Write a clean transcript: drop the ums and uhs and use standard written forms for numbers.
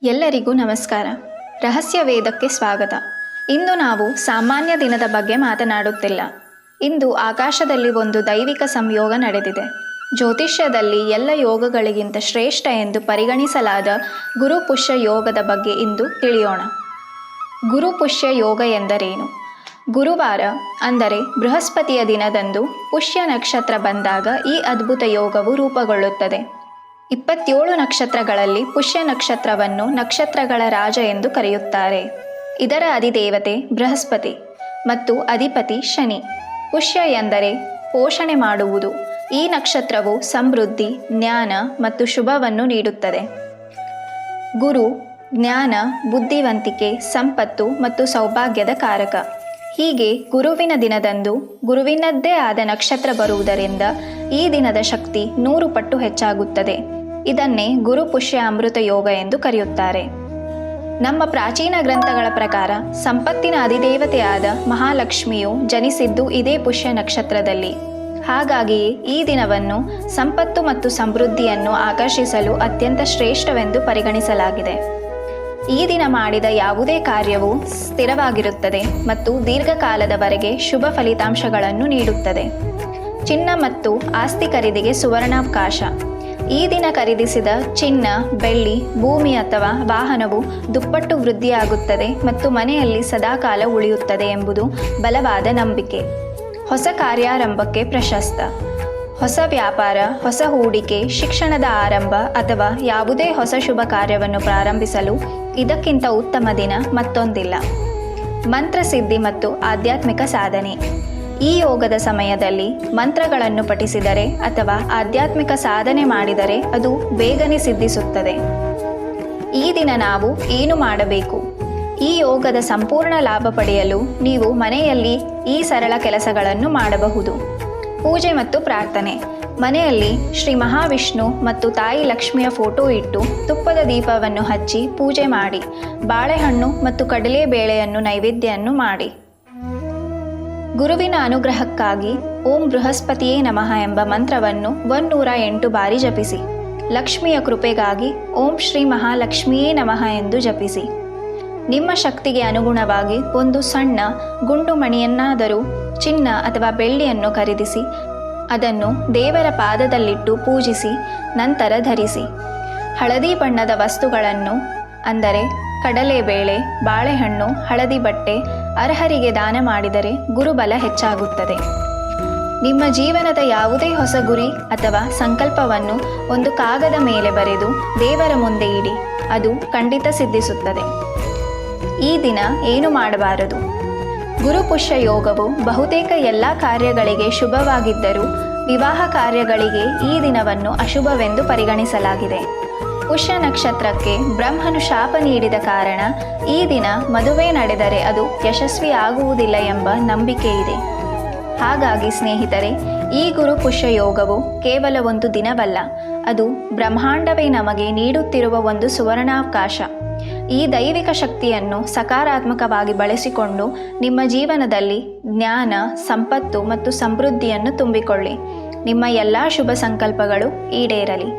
ಎಲ್ಲರಿಗೂ ನಮಸ್ಕಾರ. ರಹಸ್ಯ ವೇದಕ್ಕೆ ಸ್ವಾಗತ. ಇಂದು ನಾವು ಸಾಮಾನ್ಯ ದಿನದ ಬಗ್ಗೆ ಮಾತನಾಡುತ್ತಿಲ್ಲ. ಇಂದು ಆಕಾಶದಲ್ಲಿ ಒಂದು ದೈವಿಕ ಸಂಯೋಗ ನಡೆದಿದೆ. ಜ್ಯೋತಿಷ್ಯದಲ್ಲಿ ಎಲ್ಲ ಯೋಗಗಳಿಗಿಂತ ಶ್ರೇಷ್ಠ ಎಂದು ಪರಿಗಣಿಸಲಾದ ಗುರುಪುಷ್ಯ ಯೋಗದ ಬಗ್ಗೆ ಇಂದು ತಿಳಿಯೋಣ. ಗುರುಪುಷ್ಯ ಯೋಗ ಎಂದರೇನು? ಗುರುವಾರ ಅಂದರೆ ಬೃಹಸ್ಪತಿಯ ದಿನದಂದು ಪುಷ್ಯ ನಕ್ಷತ್ರ ಬಂದಾಗ ಈ ಅದ್ಭುತ ಯೋಗವು ರೂಪುಗೊಳ್ಳುತ್ತದೆ. 27 ನಕ್ಷತ್ರಗಳಲ್ಲಿ ಪುಷ್ಯ ನಕ್ಷತ್ರವನ್ನು ನಕ್ಷತ್ರಗಳ ರಾಜ ಎಂದು ಕರೆಯುತ್ತಾರೆ. ಇದರ ಅಧಿದೇವತೆ ಬೃಹಸ್ಪತಿ ಮತ್ತು ಅಧಿಪತಿ ಶನಿ. ಪುಷ್ಯ ಎಂದರೆ ಪೋಷಣೆ ಮಾಡುವುದು. ಈ ನಕ್ಷತ್ರವು ಸಮೃದ್ಧಿ, ಜ್ಞಾನ ಮತ್ತು ಶುಭವನ್ನು ನೀಡುತ್ತದೆ. ಗುರು ಜ್ಞಾನ, ಬುದ್ಧಿವಂತಿಕೆ, ಸಂಪತ್ತು ಮತ್ತು ಸೌಭಾಗ್ಯದ ಕಾರಕ. ಹೀಗೆ ಗುರುವಿನ ದಿನದಂದು ಗುರುವಿನದ್ದೇ ಆದ ನಕ್ಷತ್ರ ಬರುವುದರಿಂದ ಈ ದಿನದ ಶಕ್ತಿ 100 ಪಟ್ಟು ಹೆಚ್ಚಾಗುತ್ತದೆ. ಇದನ್ನೇ ಗುರುಪುಷ್ಯ ಅಮೃತ ಯೋಗ ಎಂದು ಕರೆಯುತ್ತಾರೆ. ನಮ್ಮ ಪ್ರಾಚೀನ ಗ್ರಂಥಗಳ ಪ್ರಕಾರ ಸಂಪತ್ತಿನ ಅಧಿದೇವತೆಯಾದ ಮಹಾಲಕ್ಷ್ಮಿಯು ಜನಿಸಿದ್ದು ಇದೇ ಪುಷ್ಯ ನಕ್ಷತ್ರದಲ್ಲಿ. ಹಾಗಾಗಿಯೇ ಈ ದಿನವನ್ನು ಸಂಪತ್ತು ಮತ್ತು ಸಮೃದ್ಧಿಯನ್ನು ಆಕರ್ಷಿಸಲು ಅತ್ಯಂತ ಶ್ರೇಷ್ಠವೆಂದು ಪರಿಗಣಿಸಲಾಗಿದೆ. ಈ ದಿನ ಮಾಡಿದ ಯಾವುದೇ ಕಾರ್ಯವೂ ಸ್ಥಿರವಾಗಿರುತ್ತದೆ ಮತ್ತು ದೀರ್ಘಕಾಲದವರೆಗೆ ಶುಭ ಫಲಿತಾಂಶಗಳನ್ನು ನೀಡುತ್ತದೆ. ಚಿನ್ನ ಮತ್ತು ಆಸ್ತಿ ಖರೀದಿಗೆ ಸುವರ್ಣಾವಕಾಶ. ಈ ದಿನ ಖರೀದಿಸಿದ ಚಿನ್ನ, ಬೆಳ್ಳಿ, ಭೂಮಿ ಅಥವಾ ವಾಹನವು ದುಪ್ಪಟ್ಟು ವೃದ್ಧಿಯಾಗುತ್ತದೆ ಮತ್ತು ಮನೆಯಲ್ಲಿ ಸದಾಕಾಲ ಉಳಿಯುತ್ತದೆ ಎಂಬುದು ಬಲವಾದ ನಂಬಿಕೆ. ಹೊಸ ಕಾರ್ಯಾರಂಭಕ್ಕೆ ಪ್ರಶಸ್ತ. ಹೊಸ ವ್ಯಾಪಾರ, ಹೊಸ ಹೂಡಿಕೆ, ಶಿಕ್ಷಣದ ಆರಂಭ ಅಥವಾ ಯಾವುದೇ ಹೊಸ ಶುಭ ಕಾರ್ಯವನ್ನು ಪ್ರಾರಂಭಿಸಲು ಇದಕ್ಕಿಂತ ಉತ್ತಮ ದಿನ ಮತ್ತೊಂದಿಲ್ಲ. ಮಂತ್ರಸಿದ್ಧಿ ಮತ್ತು ಆಧ್ಯಾತ್ಮಿಕ ಸಾಧನೆ. ಈ ಯೋಗದ ಸಮಯದಲ್ಲಿ ಮಂತ್ರಗಳನ್ನು ಪಠಿಸಿದರೆ ಅಥವಾ ಆಧ್ಯಾತ್ಮಿಕ ಸಾಧನೆ ಮಾಡಿದರೆ ಅದು ಬೇಗನೆ ಸಿದ್ಧಿಸುತ್ತದೆ. ಈ ದಿನ ನಾವು ಏನು ಮಾಡಬೇಕು? ಈ ಯೋಗದ ಸಂಪೂರ್ಣ ಲಾಭ ಪಡೆಯಲು ನೀವು ಮನೆಯಲ್ಲಿ ಈ ಸರಳ ಕೆಲಸಗಳನ್ನು ಮಾಡಬಹುದು. ಪೂಜೆ ಮತ್ತು ಪ್ರಾರ್ಥನೆ. ಮನೆಯಲ್ಲಿ ಶ್ರೀ ಮಹಾವಿಷ್ಣು ಮತ್ತು ತಾಯಿ ಲಕ್ಷ್ಮಿಯ ಫೋಟೋ ಇಟ್ಟು ತುಪ್ಪದ ದೀಪವನ್ನು ಹಚ್ಚಿ ಪೂಜೆ ಮಾಡಿ. ಬಾಳೆಹಣ್ಣು ಮತ್ತು ಕಡಲೆಬೇಳೆಯನ್ನು ನೈವೇದ್ಯವನ್ನು ಮಾಡಿ. ಗುರುವಿನ ಅನುಗ್ರಹಕ್ಕಾಗಿ ಓಂ ಬೃಹಸ್ಪತಿಯೇ ನಮಃ ಎಂಬ ಮಂತ್ರವನ್ನು 108 ಬಾರಿ ಜಪಿಸಿ. ಲಕ್ಷ್ಮಿಯ ಕೃಪೆಗಾಗಿ ಓಂ ಶ್ರೀ ಮಹಾಲಕ್ಷ್ಮಿಯೇ ನಮಃ ಎಂದು ಜಪಿಸಿ. ನಿಮ್ಮ ಶಕ್ತಿಗೆ ಅನುಗುಣವಾಗಿ ಒಂದು ಸಣ್ಣ ಗುಂಡು ಮಣಿಯನ್ನಾದರೂ ಚಿನ್ನ ಅಥವಾ ಬೆಳ್ಳಿಯನ್ನು ಖರೀದಿಸಿ ಅದನ್ನು ದೇವರ ಪಾದದಲ್ಲಿಟ್ಟು ಪೂಜಿಸಿ ನಂತರ ಧರಿಸಿ. ಹಳದಿ ಬಣ್ಣದ ವಸ್ತುಗಳನ್ನು ಅಂದರೆ ಕಡಲೆಬೇಳೆ, ಬಾಳೆಹಣ್ಣು, ಹಳದಿ ಬಟ್ಟೆ ಅರ್ಹರಿಗೆ ದಾನ ಮಾಡಿದರೆ ಗುರುಬಲ ಹೆಚ್ಚಾಗುತ್ತದೆ. ನಿಮ್ಮ ಜೀವನದ ಯಾವುದೇ ಹೊಸ ಗುರಿ ಅಥವಾ ಸಂಕಲ್ಪವನ್ನು ಒಂದು ಕಾಗದ ಮೇಲೆ ಬರೆದು ದೇವರ ಮುಂದೆ ಇಡಿ. ಅದು ಖಂಡಿತ ಸಿದ್ಧಿಸುತ್ತದೆ. ಈ ದಿನ ಏನು ಮಾಡಬಾರದು? ಗುರುಪುಷ್ಯ ಯೋಗವು ಬಹುತೇಕ ಎಲ್ಲ ಕಾರ್ಯಗಳಿಗೆ ಶುಭವಾಗಿದ್ದರೂ ವಿವಾಹ ಕಾರ್ಯಗಳಿಗೆ ಈ ದಿನವನ್ನು ಅಶುಭವೆಂದು ಪರಿಗಣಿಸಲಾಗಿದೆ. ಪುಷ್ಯ ನಕ್ಷತ್ರಕ್ಕೆ ಬ್ರಹ್ಮನು ಶಾಪ ನೀಡಿದ ಕಾರಣ ಈ ದಿನ ಮದುವೆ ನಡೆದರೆ ಅದು ಯಶಸ್ವಿಯಾಗುವುದಿಲ್ಲ ಎಂಬ ನಂಬಿಕೆ ಇದೆ. ಹಾಗಾಗಿ ಸ್ನೇಹಿತರೆ, ಈ ಗುರುಪುಷ್ಯ ಯೋಗವು ಕೇವಲ ಒಂದು ದಿನವಲ್ಲ, ಅದು ಬ್ರಹ್ಮಾಂಡವೇ ನಮಗೆ ನೀಡುತ್ತಿರುವ ಒಂದು ಸುವರ್ಣಾವಕಾಶ. ಈ ದೈವಿಕ ಶಕ್ತಿಯನ್ನು ಸಕಾರಾತ್ಮಕವಾಗಿ ಬಳಸಿಕೊಂಡು ನಿಮ್ಮ ಜೀವನದಲ್ಲಿ ಜ್ಞಾನ, ಸಂಪತ್ತು ಮತ್ತು ಸಮೃದ್ಧಿಯನ್ನು ತುಂಬಿಕೊಳ್ಳಿ. ನಿಮ್ಮ ಎಲ್ಲ ಶುಭ ಸಂಕಲ್ಪಗಳು ಈಡೇರಲಿ.